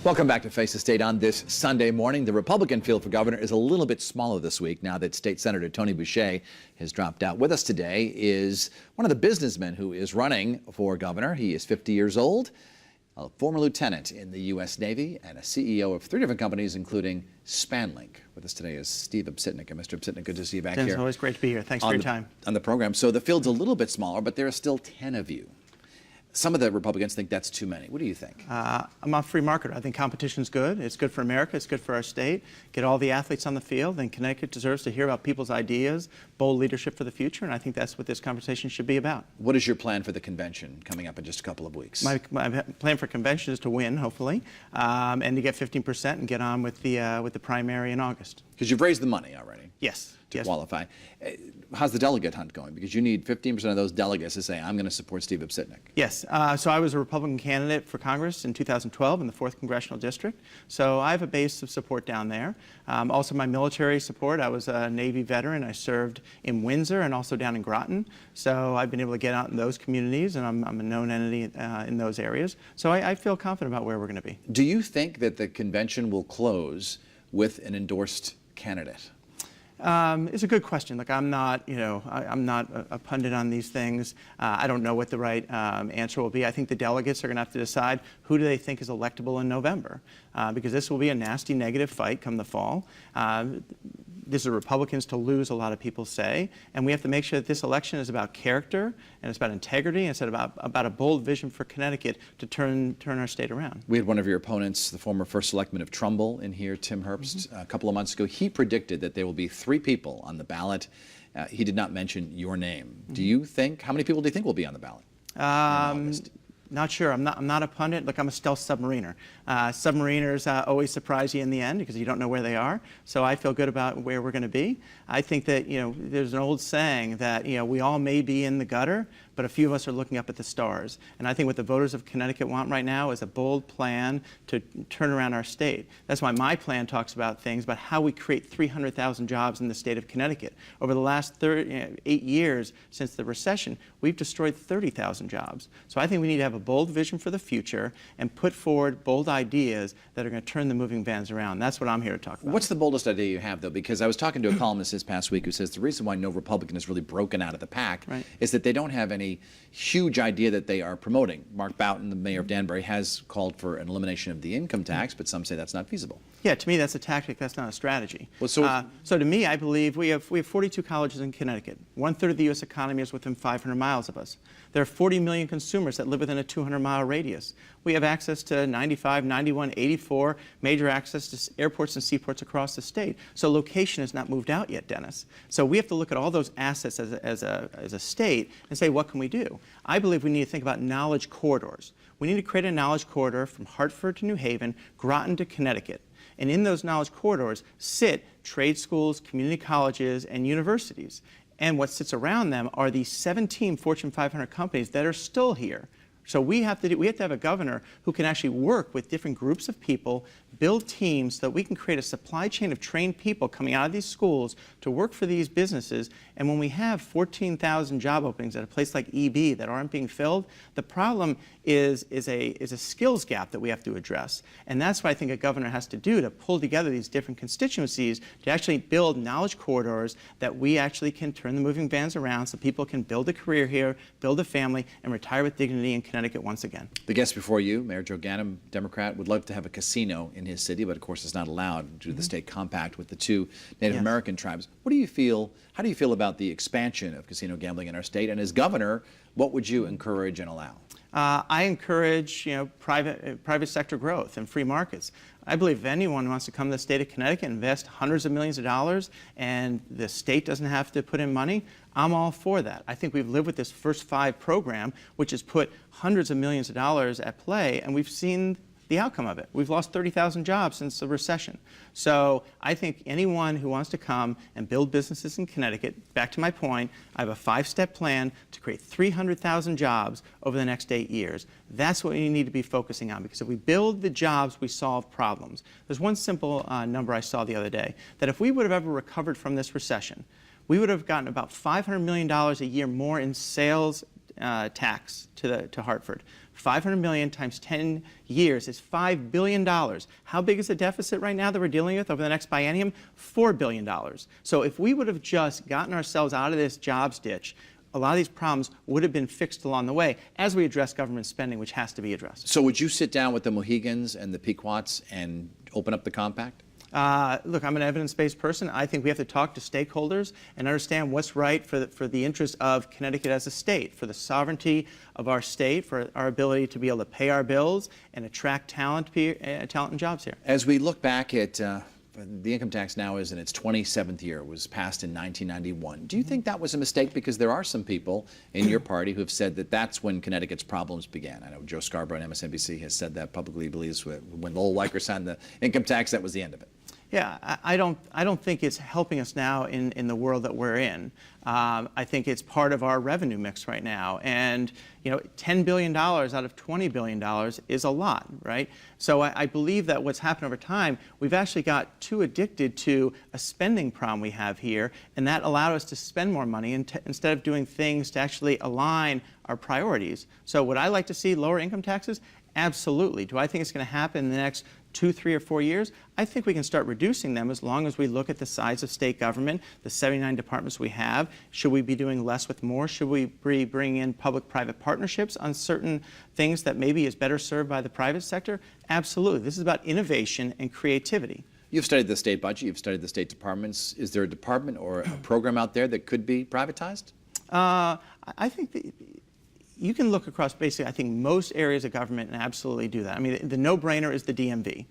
Welcome back to Face the State on this Sunday morning. The Republican field for governor is a little bit smaller this week now that State Senator Tony Boucher has dropped out. With us today is one of the businessmen who is running for governor. He is 50 years old, a former lieutenant in the U.S. Navy, and a CEO of 3 different companies, including Spanlink. With us today is Steve Obsitnik. And Mr. Obsitnik, good to see you back here. It's always great to be here. Thanks for your time. On the program. So the field's a little bit smaller, but there are still 10 of you. Some of the Republicans think that's too many. What do you think? I'm a free marketer. I think competition's good. It's good for America. It's good for our state. Get all the athletes on the field. And Connecticut deserves to hear about people's ideas, bold leadership for the future. And I think that's what this conversation should be about. What is your plan for the convention coming up in just a couple of weeks? My plan for convention is to win, hopefully, and to get 15% and get on with the primary in August. Because you've raised the money already. Yes. To qualify. How's the delegate hunt going? Because you need 15% of those delegates to say, I'm going to support Steve Obsitnik. Yes. So I was a Republican candidate for Congress in 2012 in the 4th Congressional District. So I have a base of support down there. Also my military support. I was a Navy veteran. I served in Windsor and also down in Groton. So I've been able to get out in those communities, and I'm a known entity in those areas. So I feel confident about where we're going to be. Do you think that the convention will close with an endorsed candidate? It's a good question. Look, I'm not, I'm not a pundit on these things. I don't know what the right answer will be. I think the delegates are going to have to decide who do they think is electable in November, because this will be a nasty negative fight come the fall. This is Republicans to lose, a lot of people say, and we have to make sure that this election is about character and it's about integrity and it's about a bold vision for Connecticut to turn our state around. We had one of your opponents, the former first selectman of Trumbull, in here, Tim Herbst, a couple of months ago. He predicted that there will be 3 people on the ballot. He did not mention your name. Do you think, how many people do you think will be on the ballot in August? Not sure. I'm not a pundit. Look, I'm a stealth submariner. Submariners always surprise you in the end because you don't know where they are. So I feel good about where we're going to be. I think that, there's an old saying that, we all may be in the gutter, but a few of us are looking up at the stars. And I think what the voters of Connecticut want right now is a bold plan to turn around our state. That's why my plan talks about things about how we create 300,000 jobs in the state of Connecticut. Over the last 8 years since the recession, we've destroyed 30,000 jobs. So I think we need to have a bold vision for the future and put forward bold ideas that are going to turn the moving vans around. That's what I'm here to talk about. What's the boldest idea you have, though? Because I was talking to a columnist this past week who says the reason why no Republican has really broken out of the pack is that they don't have any huge idea that they are promoting. Mark Boughton, the mayor of Danbury, has called for an elimination of the income tax, but some say that's not feasible. Yeah, to me that's a tactic, that's not a strategy. Well, so to me, I believe we have 42 colleges in Connecticut. 1/3 of the U.S. economy is within 500 miles of us. There are 40 million consumers that live within a 200-mile radius. We have access to 95, 91, 84 major access to airports and seaports across the state. So location has not moved out yet, Dennis. So we have to look at all those assets as a state and say, what can we do? I believe we need to think about knowledge corridors. We need to create a knowledge corridor from Hartford to New Haven, Groton to Connecticut. And in those knowledge corridors sit trade schools, community colleges, and universities. And what sits around them are these 17 Fortune 500 companies that are still here. So we have to have a governor who can actually work with different groups of people, build teams so that we can create a supply chain of trained people coming out of these schools to work for these businesses. And when we have 14,000 job openings at a place like EB that aren't being filled, the problem is a skills gap that we have to address. And that's what I think a governor has to do, to pull together these different constituencies to actually build knowledge corridors that we actually can turn the moving vans around so people can build a career here, build a family, and retire with dignity in Connecticut once again. The guest before you, Mayor Joe Ganim, Democrat, would love to have a casino in his city, but of course it's not allowed due to the state compact with the 2 Native American tribes. How do you feel about the expansion of casino gambling in our state? And as governor, what would you encourage and allow? I encourage, private sector growth and free markets. I believe if anyone wants to come to the state of Connecticut and invest hundreds of millions of dollars and the state doesn't have to put in money, I'm all for that. I think we've lived with this First 5 program, which has put hundreds of millions of dollars at play, and we've seen the outcome of it. We've lost 30,000 jobs since the recession. So I think anyone who wants to come and build businesses in Connecticut, back to my point, I have a 5-step plan to create 300,000 jobs over the next 8 years. That's what we need to be focusing on, because if we build the jobs, we solve problems. There's one simple number I saw the other day, that if we would have ever recovered from this recession, we would have gotten about $500 million a year more in sales tax to Hartford. $500 million times 10 years is $5 billion. How big is the deficit right now that we're dealing with over the next biennium? $4 billion. So if we would have just gotten ourselves out of this jobs ditch, a lot of these problems would have been fixed along the way as we address government spending, which has to be addressed. So would you sit down with the Mohegans and the Pequots and open up the compact? Look, I'm an evidence-based person. I think we have to talk to stakeholders and understand what's right for the interest of Connecticut as a state, for the sovereignty of our state, for our ability to be able to pay our bills and attract talent and jobs here. As we look back at the income tax now is in its 27th year. It was passed in 1991. Do you think that was a mistake? Because there are some people in your party who have said that that's when Connecticut's problems began. I know Joe Scarborough on MSNBC has said that publicly. He believes when Lowell Weicker signed the income tax, that was the end of it. Yeah, I don't think it's helping us now in the world that we're in. I think it's part of our revenue mix right now. And, you know, $10 billion out of $20 billion is a lot, right? So I believe that what's happened over time, we've actually got too addicted to a spending problem we have here, and that allowed us to spend more money instead of doing things to actually align our priorities. So would I like to see lower income taxes? Absolutely. Do I think it's going to happen in the next 2, 3, or 4 years? I think we can start reducing them as long as we look at the size of state government, the 79 departments we have. Should we be doing less with more? Should we be bringing in public-private partnerships on certain things that maybe is better served by the private sector? Absolutely. This is about innovation and creativity. You've studied the state budget. You've studied the state departments. Is there a department or a program out there that could be privatized? I think that you can look across basically, I think, most areas of government and absolutely do that. I mean, the no-brainer is the DMV.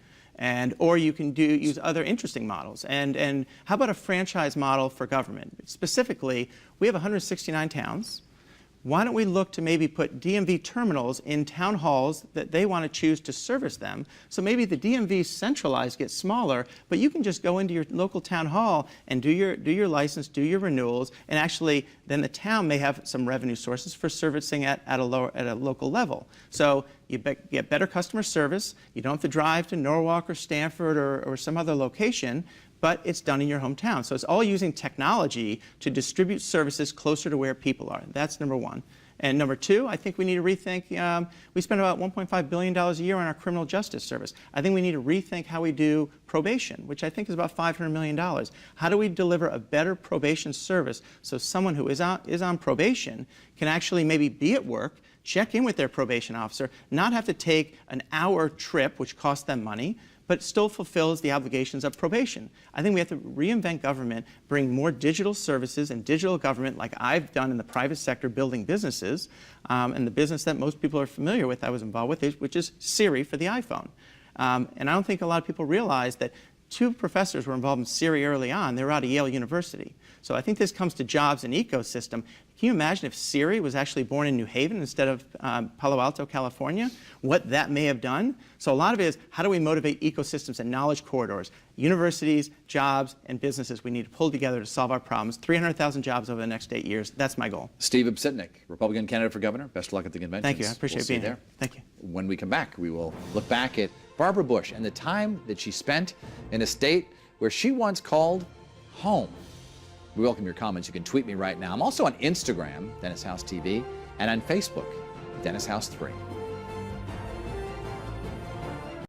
Or you can use other interesting models. And how about a franchise model for government? Specifically, we have 169 towns. Why don't we look to maybe put DMV terminals in town halls that they want to choose to service them? So maybe the DMV centralized gets smaller, but you can just go into your local town hall and do your license, do your renewals, and actually then the town may have some revenue sources for servicing at a local level. So you get better customer service. You don't have to drive to Norwalk or Stamford or some other location, but it's done in your hometown. So it's all using technology to distribute services closer to where people are. That's number one. And number two, I think we need to rethink, we spend about $1.5 billion a year on our criminal justice service. I think we need to rethink how we do probation, which I think is about $500 million. How do we deliver a better probation service so someone who is on probation can actually maybe be at work, check in with their probation officer, not have to take an hour trip, which costs them money, but still fulfills the obligations of probation. I think we have to reinvent government, bring more digital services and digital government like I've done in the private sector building businesses, and the business that most people are familiar with, I was involved with, which is Siri for the iPhone. And I don't think a lot of people realize that 2 professors were involved in Siri early on. They were out of Yale University. So I think this comes to jobs and ecosystem. Can you imagine if Siri was actually born in New Haven instead of Palo Alto, California? What that may have done? So a lot of it is how do we motivate ecosystems and knowledge corridors? Universities, jobs, and businesses we need to pull together to solve our problems. 300,000 jobs over the next 8 years. That's my goal. Steve Obsitnik, Republican candidate for governor. Best of luck at the convention. Thank you. I appreciate being here. Thank you. When we come back, we will look back at Barbara Bush and the time that she spent in a state where she once called home. We welcome your comments. You can tweet me right now. I'm also on Instagram, Dennis House TV, and on Facebook, Dennis House 3.